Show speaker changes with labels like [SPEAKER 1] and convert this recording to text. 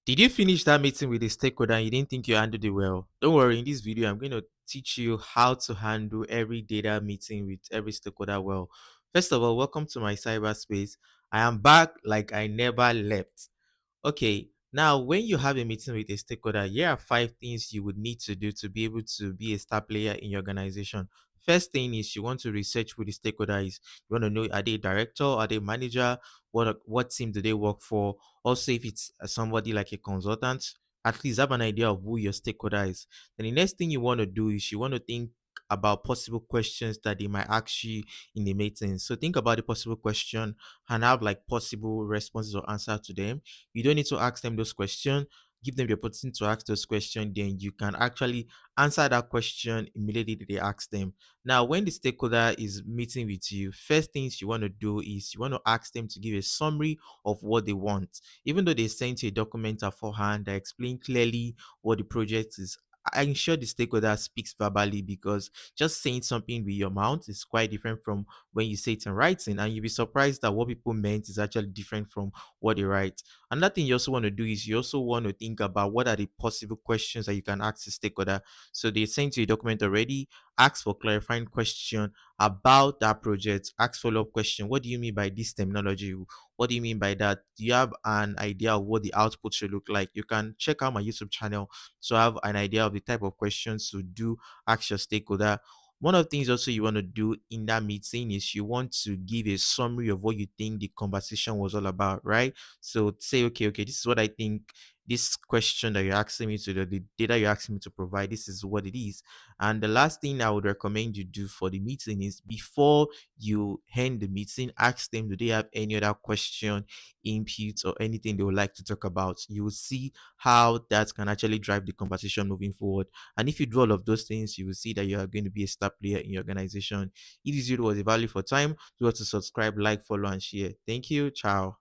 [SPEAKER 1] Did you finish that meeting with the stakeholder and you didn't think you handled it well? Don't worry, in this video, I'm going to teach you how to handle every data meeting with every stakeholder well. First of all, welcome to my cyberspace. I am back like I never left. Okay, now when you have a meeting with a stakeholder, here are five things you would need to do to be able to be a star player in your organization. First thing is you want to research who the stakeholder is. You want to know, are they a director, are they a manager, what team do they work for? Also, if it's somebody like a consultant, at least have an idea of who your stakeholder is. Then the next thing you want to do is you want to think about possible questions that they might ask you in the meeting. So think about the possible question and have like possible responses or answer to them. You don't need to ask them those questions. Give them the opportunity to ask those questions, then you can actually answer that question immediately that they ask them. Now, when the stakeholder is meeting with you, first things you want to do is you want to ask them to give a summary of what they want. Even though they sent you a document beforehand that explain clearly what the project is, I ensure the stakeholder speaks verbally, because just saying something with your mouth is quite different from when you say it in writing, and you'll be surprised that what people meant is actually different from what they write. Another thing you also want to do is you also want to think about what are the possible questions that you can ask the stakeholder. So they sent you a document already, ask for clarifying question about that project, ask follow-up question. What do you mean by this terminology? What do you mean by that? Do you have an idea of what the output should look like? You can check out my YouTube channel to have an idea of the type of questions to do ask your stakeholder. One of the things also you want to do in that meeting is you want to give a summary of what you think the conversation was all about, right? So say, okay, this is what I think. This question that you're asking me to do, the data you're asking me to provide, this is what it is. And the last thing I would recommend you do for the meeting is before you end the meeting, ask them, do they have any other question, input, or anything they would like to talk about? You will see how that can actually drive the conversation moving forward. And if you do all of those things, you will see that you are going to be a star player in your organization. If this video was a value for time, do want to subscribe, like, follow, and share. Thank you. Ciao.